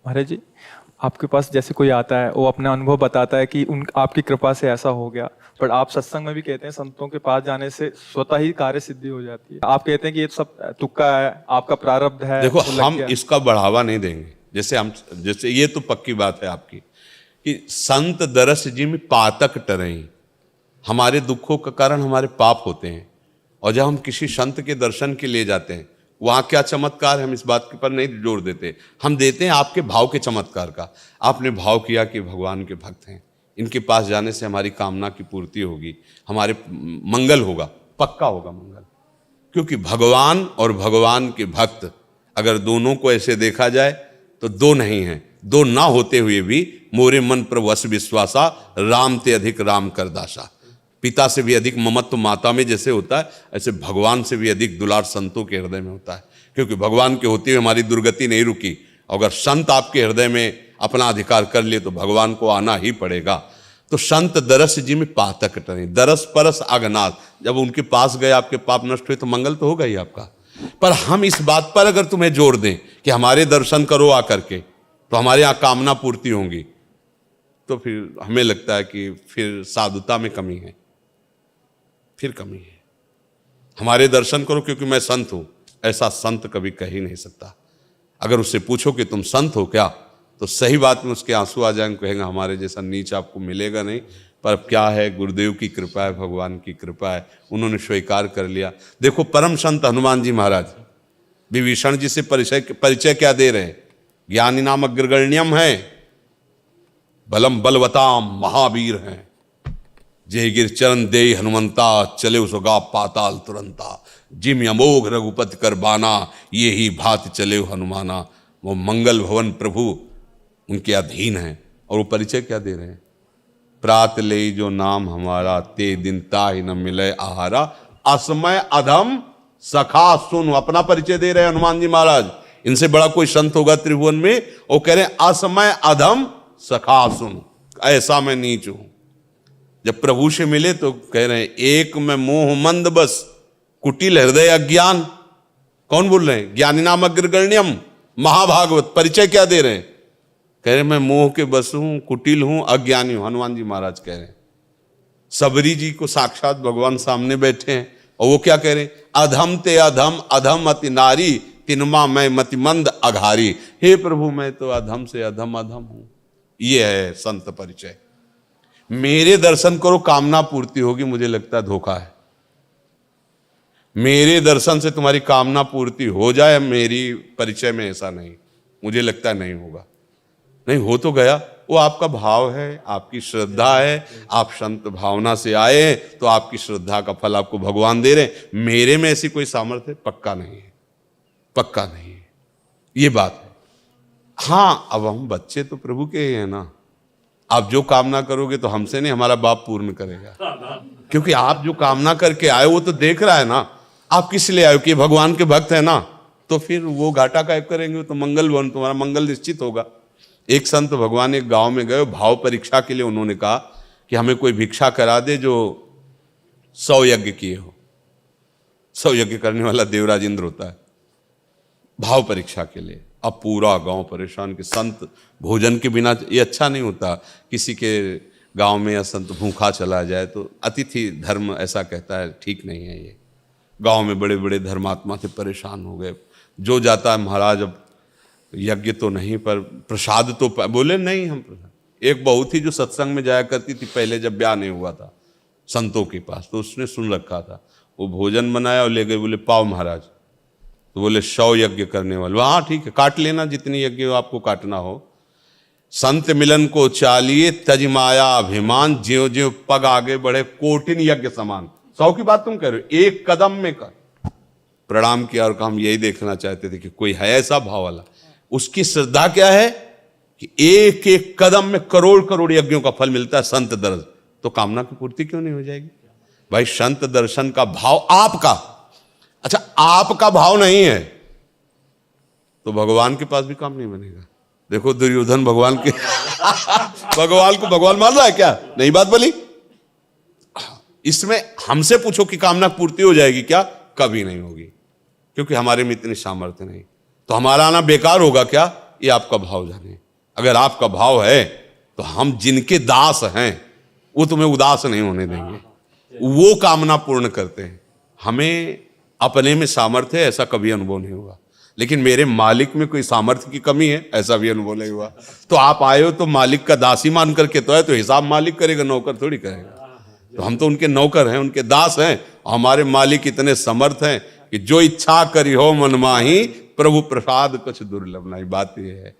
महाराज जी, आपके पास जैसे कोई आता है वो अपना अनुभव बताता है कि उन आपकी कृपा से ऐसा हो गया, पर आप सत्संग में भी कहते हैं संतों के पास जाने से स्वतः ही कार्य सिद्धि हो जाती है। आप कहते हैं कि ये सब तुक्का है, आपका प्रारब्ध है, देखो, वो लग हम गया। इसका बढ़ावा नहीं देंगे। जैसे ये तो पक्की बात है आपकी कि संत दरस जी में पातक टरई, हमारे दुखों का कारण हमारे पाप होते हैं। और जब हम किसी संत के दर्शन के लिए जाते हैं, वहां क्या चमत्कार है, हम इस बात के पर नहीं जोर देते। हम देते हैं आपके भाव के चमत्कार का। आपने भाव किया कि भगवान के भक्त हैं, इनके पास जाने से हमारी कामना की पूर्ति होगी, हमारे मंगल होगा, पक्का होगा मंगल। क्योंकि भगवान और भगवान के भक्त अगर दोनों को ऐसे देखा जाए तो दो नहीं हैं। दो ना होते हुए भी मोरे मन पर वश विश्वासा, राम ते अधिक राम कर दासा। पिता से भी अधिक ममत्व माता में जैसे होता है, ऐसे भगवान से भी अधिक दुलार संतों के हृदय में होता है। क्योंकि भगवान के होते हुए हमारी दुर्गति नहीं रुकी। अगर संत आपके हृदय में अपना अधिकार कर लिए तो भगवान को आना ही पड़ेगा। तो संत दरस जी में पातक टरे, दरस परस अगनाथ। जब उनके पास गए, आपके पाप नष्ट हुए, तो मंगल तो होगा ही आपका। पर हम इस बात पर अगर तुम्हें जोर दें कि हमारे दर्शन करो आकर के, तो हमारे यहाँ कामना पूर्ति होंगी, तो फिर हमें लगता है कि फिर साधुता में कमी है, फिर कमी है। हमारे दर्शन करो क्योंकि मैं संत हूं, ऐसा संत कभी कह ही नहीं सकता। अगर उससे पूछो कि तुम संत हो क्या, तो सही बात में उसके आंसू आ जाएंगे, कहेंगे हमारे जैसा नीच आपको मिलेगा नहीं। पर क्या है, गुरुदेव की कृपा है, भगवान की कृपा है, उन्होंने स्वीकार कर लिया। देखो, परम संत हनुमान जी महाराज विभीषण जी से परिचय क्या दे रहे हैं? ज्ञानी नाम अग्रगण्यम है, बलम बलवताम महावीर हैं, जय गिर चरण दे हनुमंता, चले उसगा पाताल तुरंता, जिम अमोघ रघुपति कर बाना, ये ही भात चले हनुमाना। वो मंगल भवन प्रभु उनके अधीन हैं। और वो परिचय क्या दे रहे हैं? प्रात ले जो नाम हमारा, ते दिन ताहि न मिले आहारा, असमय अधम सखा सुन। अपना परिचय दे रहे हैं हनुमान जी महाराज। इनसे बड़ा कोई संत होगा त्रिभुवन में? वो कह रहे हैं असमय अधम सखा सुन, ऐसा मैं नीच हूं। जब प्रभु से मिले तो कह रहे हैं एक में मोह मंद बस, कुटिल हृदय अज्ञान। कौन बोल रहे हैं? ज्ञानी नाम अग्रगण्यम महाभागवत। परिचय क्या दे रहे हैं? कह रहे मैं मोह के बस हूं, कुटिल हूं, अज्ञानी हूं। हनुमान जी महाराज कह रहे हैं। सबरी जी को साक्षात भगवान सामने बैठे हैं और वो क्या कह रहे हैं? अधम ते अधम, अधम अति नारी, तिनमा मैं मतिमंद अघारी। हे प्रभु, मैं तो अधम से अधम अधम हूं। ये है संत परिचय। मेरे दर्शन करो कामना पूर्ति होगी, मुझे लगता है धोखा है। मेरे दर्शन से तुम्हारी कामना पूर्ति हो जाए, मेरी परिचय में ऐसा नहीं, मुझे लगता है नहीं होगा। नहीं हो तो गया, वो आपका भाव है, आपकी श्रद्धा है। आप संत भावना से आए तो आपकी श्रद्धा का फल आपको भगवान दे रहे। मेरे में ऐसी कोई सामर्थ्य पक्का नहीं है, पक्का नहीं है, ये बात है। हाँ, अब हम बच्चे तो प्रभु के ही हैं ना। आप जो कामना करोगे तो हमसे नहीं, हमारा बाप पूर्ण करेगा। क्योंकि आप जो कामना करके आए वो तो देख रहा है ना। आप किस लिए आए? कि भगवान के भक्त है ना, तो फिर वो घाटा कायब करेंगे तो मंगल भवन, तुम्हारा मंगल निश्चित होगा। एक संत भगवान एक गांव में गए, भाव परीक्षा के लिए। उन्होंने कहा कि हमें कोई भिक्षा करा दे जो 100 यज्ञ किए हो। 100 यज्ञ करने वाला देवराज इंद्र होता है, भाव परीक्षा के लिए। अब पूरा गांव परेशान कि संत भोजन के बिना, ये अच्छा नहीं होता। किसी के गांव में या संत भूखा चला जाए तो अतिथि धर्म ऐसा कहता है, ठीक नहीं है ये। गांव में बड़े बड़े धर्मात्मा थे, परेशान हो गए। जो जाता है महाराज, अब यज्ञ तो नहीं पर प्रसाद तो बोले नहीं हम प्रसाद। एक बहू थी जो सत्संग में जाया करती थी पहले, जब ब्याह नहीं हुआ था संतों के पास, तो उसने सुन रखा था। वो भोजन बनाया और ले गए, बोले पाओ महाराज। तो बोले 100 यज्ञ करने वाले। हाँ ठीक है, काट लेना जितनी यज्ञ आपको काटना हो। संत मिलन को चालिए, तज माया अभिमान, ज्यो ज्यो पग आगे बढ़े, कोटिन यज्ञ समान। 100 की बात तुम कह रहे हो, एक कदम में कर। प्रणाम किया और हम यही देखना चाहते थे कि कोई है ऐसा भाव वाला। उसकी श्रद्धा क्या है कि एक एक कदम में करोड़ करोड़ यज्ञों का फल मिलता है संत दर्शन। तो कामना की पूर्ति क्यों नहीं हो जाएगी भाई? संत दर्शन का भाव आपका, अच्छा आपका भाव नहीं है तो भगवान के पास भी काम नहीं बनेगा। देखो दुर्योधन भगवान के भगवान को भगवान मान रहा है क्या? नहीं बात बोली। इसमें हमसे पूछो कि कामना पूर्ति हो जाएगी क्या? कभी नहीं होगी, क्योंकि हमारे में इतनी सामर्थ्य नहीं। तो हमारा आना बेकार होगा क्या? ये आपका भाव जाने। अगर आपका भाव है तो हम जिनके दास हैं वो तुम्हें उदास नहीं होने देंगे, वो कामना पूर्ण करते हैं। हमें अपने में सामर्थ्य है ऐसा कभी अनुभव नहीं हुआ, लेकिन मेरे मालिक में कोई सामर्थ्य की कमी है ऐसा भी अनुभव नहीं हुआ। तो आप आए हो तो मालिक का दासी मान करके तो है, तो हिसाब मालिक करेगा, नौकर थोड़ी करेगा। तो हम तो उनके नौकर हैं, उनके दास हैं। हमारे मालिक इतने समर्थ हैं कि जो इच्छा करी हो मन माही, प्रभु प्रसाद कुछ दुर्लभ नहीं। बात यह है।